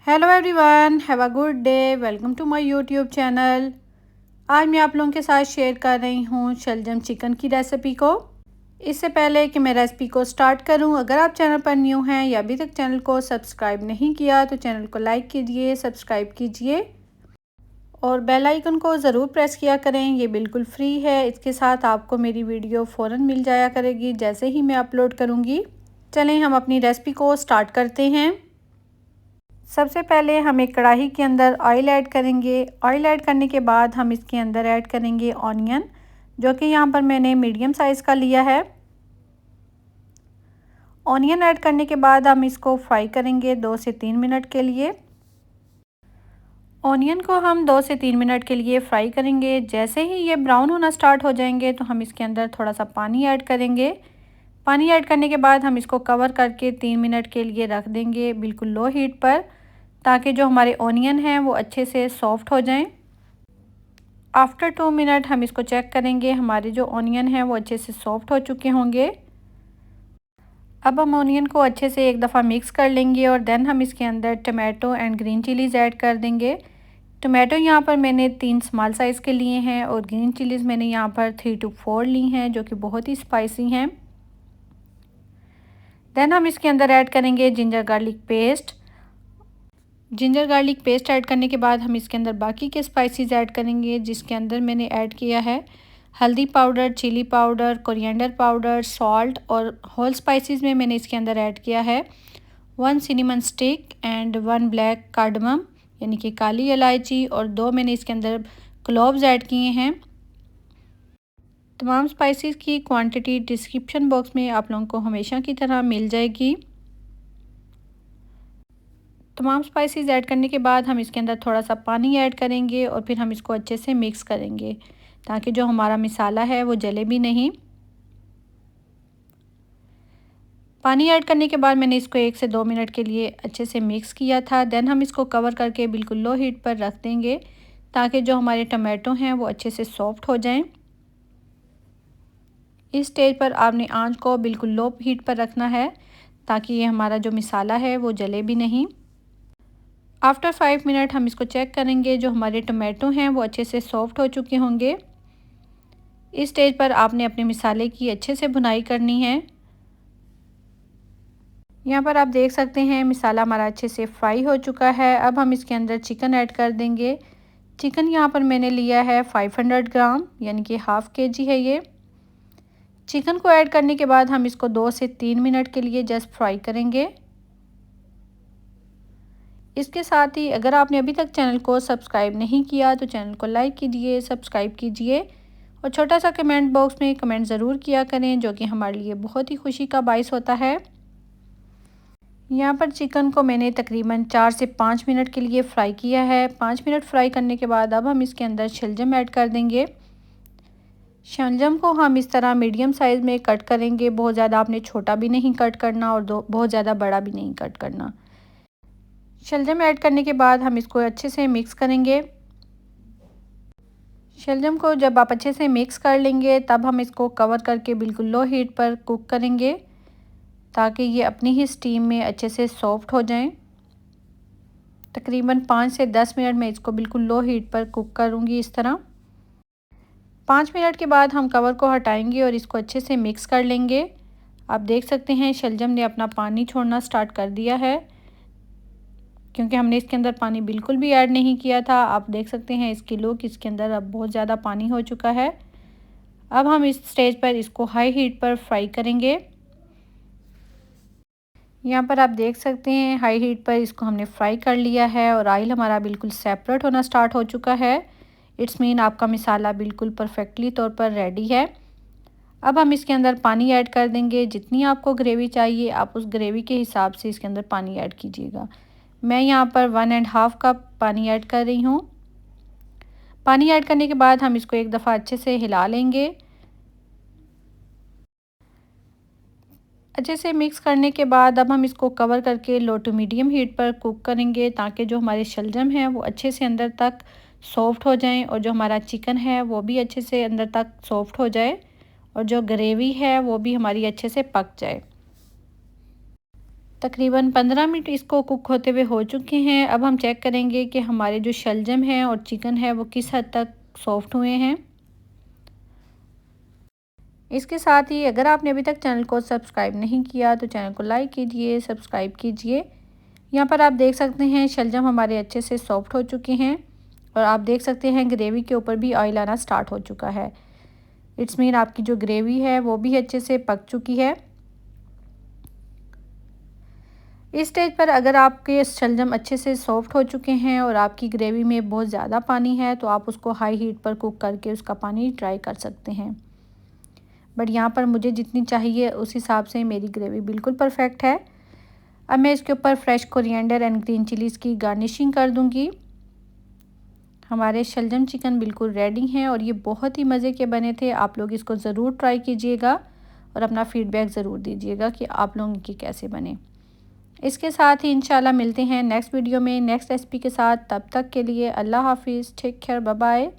Hello everyone, have a good day. Welcome to my YouTube channel. आज मैं आप लोगों के साथ शेयर कर रही हूँ शलजम चिकन की रेसिपी को। इससे पहले कि मैं रेसिपी को स्टार्ट करूँ, अगर आप चैनल पर न्यू हैं या अभी तक चैनल को सब्सक्राइब नहीं किया तो चैनल को लाइक कीजिए, सब्सक्राइब कीजिए और बेल आइकन को ज़रूर प्रेस किया करें। ये बिल्कुल फ्री है। इसके साथ आपको मेरी वीडियो फ़ौरन मिल जाया करेगी जैसे ही मैं अपलोड करूँगी। चलें हम अपनी रेसिपी को स्टार्ट करते हैं। सबसे पहले हम एक कढ़ाई के अंदर ऑयल ऐड करेंगे। ऑयल ऐड करने के बाद हम इसके अंदर ऐड करेंगे ऑनियन, जो कि यहाँ पर मैंने मीडियम साइज़ का लिया है। ऑनियन ऐड करने के बाद हम इसको फ्राई करेंगे 2 से 3 मिनट के लिए। ऑनियन को हम 2 से 3 मिनट के लिए फ्राई करेंगे। जैसे ही ये ब्राउन होना स्टार्ट हो जाएंगे तो हम इसके अंदर थोड़ा सा पानी ऐड करेंगे। पानी ऐड करने के बाद हम इसको कवर करके 3 मिनट के लिए रख देंगे बिल्कुल लो हीट पर, ताकि जो हमारे ऑनियन हैं वो अच्छे से सॉफ़्ट हो जाएं। आफ्टर 2 मिनट हम इसको चेक करेंगे, हमारे जो ऑनियन हैं वो अच्छे से सॉफ़्ट हो चुके होंगे। अब हम ऑनियन को अच्छे से एक दफ़ा मिक्स कर लेंगे और देन हम इसके अंदर tomato and green chillies add कर देंगे। टमाटो यहाँ पर मैंने 3 स्मॉल साइज़ के लिए हैं और ग्रीन चिलीज़ मैंने यहाँ पर 3 to 4 ली हैं, जो कि बहुत ही स्पाइसी हैं। देन हम इसके अंदर ऐड करेंगे ginger garlic paste. Ginger garlic paste add करने के बाद हम इसके अंदर बाकी के स्पाइसेस ऐड करेंगे, जिसके अंदर मैंने ऐड किया है हल्दी powder, chilli powder, coriander powder, salt और होल स्पाइसेस में मैंने इसके अंदर ऐड किया है 1 cinnamon stick and 1 black cardamom यानी कि काली इलायची, और 2 मैंने इसके अंदर क्लोव्स ऐड किए हैं। तमाम स्पाइसेस की क्वांटिटी डिस्क्रिप्शन बॉक्स में आप लोगों को हमेशा की तरह मिल जाएगी। तमाम स्पाइसेस ऐड करने के बाद हम इसके अंदर थोड़ा सा पानी ऐड करेंगे और फिर हम इसको अच्छे से मिक्स करेंगे, ताकि जो हमारा मसाला है वो जले भी नहीं। पानी ऐड करने के बाद मैंने इसको 1 से 2 मिनट के लिए अच्छे से मिक्स किया था। देन हम इसको कवर करके बिल्कुल लो हीट पर रख देंगे, ताकि जो हमारे टमाटो हैं वो अच्छे से सॉफ्ट हो जाएं। इस स्टेज पर आपने आंच को बिल्कुल लो हीट पर रखना है, ताकि ये हमारा जो मसाला है वो जले भी नहीं। आफ्टर 5 मिनट हम इसको चेक करेंगे, जो हमारे टमाटो हैं वो अच्छे से सॉफ्ट हो चुके होंगे। इस स्टेज पर आपने अपने मसाले की अच्छे से भुनाई करनी है। यहाँ पर आप देख सकते हैं मसाला हमारा अच्छे से फ्राई हो चुका है। अब हम इसके अंदर चिकन ऐड कर देंगे। चिकन यहाँ पर मैंने लिया है 500 ग्राम, यानी कि हाफ़ केजी है ये। चिकन को ऐड करने के बाद हम इसको 2 से 3 मिनट के लिए जस्ट फ्राई करेंगे। इसके साथ ही अगर आपने अभी तक चैनल को सब्सक्राइब नहीं किया तो चैनल को लाइक कीजिए, सब्सक्राइब कीजिए और छोटा सा कमेंट बॉक्स में कमेंट ज़रूर किया करें, जो कि हमारे लिए बहुत ही खुशी का बाइस होता है। यहाँ पर चिकन को मैंने तकरीबन 4 से 5 मिनट के लिए फ़्राई किया है। 5 मिनट फ्राई करने के बाद अब हम इसके अंदर शलजम ऐड कर देंगे। शलजम को हम इस तरह मीडियम साइज़ में कट करेंगे। बहुत ज़्यादा आपने छोटा भी नहीं कट करना और बहुत ज़्यादा बड़ा भी नहीं कट करना। शलजम ऐड करने के बाद हम इसको अच्छे से मिक्स करेंगे। शलजम को जब आप अच्छे से मिक्स कर लेंगे तब हम इसको कवर करके बिल्कुल लो हीट पर कुक करेंगे, ताकि ये अपनी ही स्टीम में अच्छे से सॉफ्ट हो जाएं। तकरीबन 5 से 10 मिनट में इसको बिल्कुल लो हीट पर कुक करूँगी इस तरह। 5 मिनट के बाद हम कवर को हटाएंगे और इसको अच्छे से मिक्स कर लेंगे। आप देख सकते हैं शलजम ने अपना पानी छोड़ना स्टार्ट कर दिया है, क्योंकि हमने इसके अंदर पानी बिल्कुल भी ऐड नहीं किया था। आप देख सकते हैं इसकी लुक, इसके अंदर अब बहुत ज़्यादा पानी हो चुका है। अब हम इस स्टेज पर इसको हाई हीट पर फ्राई करेंगे। यहाँ पर आप देख सकते हैं हाई हीट पर इसको हमने फ्राई कर लिया है और ऑयल हमारा बिल्कुल सेपरेट होना स्टार्ट हो चुका है। इट्स मीन आपका मसाला बिल्कुल परफेक्टली तौर पर रेडी है। अब हम इसके अंदर पानी ऐड कर देंगे। जितनी आपको ग्रेवी चाहिए आप उस ग्रेवी के हिसाब से इसके अंदर पानी ऐड कीजिएगा। मैं यहाँ पर 1.5 कप पानी ऐड कर रही हूँ। पानी ऐड करने के बाद हम इसको एक दफ़ा अच्छे से हिला लेंगे। अच्छे से मिक्स करने के बाद अब हम इसको कवर करके लो टू मीडियम हीट पर कुक करेंगे, ताकि जो हमारे शलजम हैं वो अच्छे से अंदर तक सॉफ़्ट हो जाएं और जो हमारा चिकन है वो भी अच्छे से अंदर तक सॉफ़्ट हो जाए और जो ग्रेवी है वो भी हमारी अच्छे से पक जाए। तकरीबन 15 मिनट इसको कुक होते हुए हो चुके हैं। अब हम चेक करेंगे कि हमारे जो शलजम है और चिकन है वो किस हद तक सॉफ्ट हुए हैं। इसके साथ ही अगर आपने अभी तक चैनल को सब्सक्राइब नहीं किया तो चैनल को लाइक कीजिए, सब्सक्राइब कीजिए। यहाँ पर आप देख सकते हैं शलजम हमारे अच्छे से सॉफ्ट हो चुके हैं और आप देख सकते हैं ग्रेवी के ऊपर भी ऑयल आना स्टार्ट हो चुका है। इट्स मीन आपकी जो ग्रेवी है वो भी अच्छे से पक चुकी है। इस स्टेज पर अगर आपके शलजम अच्छे से सॉफ्ट हो चुके हैं और आपकी ग्रेवी में बहुत ज़्यादा पानी है तो आप उसको हाई हीट पर कुक करके उसका पानी ड्राई कर सकते हैं। बट यहाँ पर मुझे जितनी चाहिए उस हिसाब से मेरी ग्रेवी बिल्कुल परफेक्ट है। अब मैं इसके ऊपर fresh coriander and green chillies की गार्निशिंग कर दूँगी। हमारे शलजम चिकन बिल्कुल रेडी हैं और ये बहुत ही मज़े के बने थे। आप लोग इसको ज़रूर ट्राई कीजिएगा और अपना फ़ीडबैक ज़रूर दीजिएगा कि आप लोगों के कैसे बने। इसके साथ ही इंशाल्लाह मिलते हैं नेक्स्ट वीडियो में नेक्स्ट रेसिपी के साथ। तब तक के लिए अल्लाह हाफिज़, टेक केयर, बाय बाय।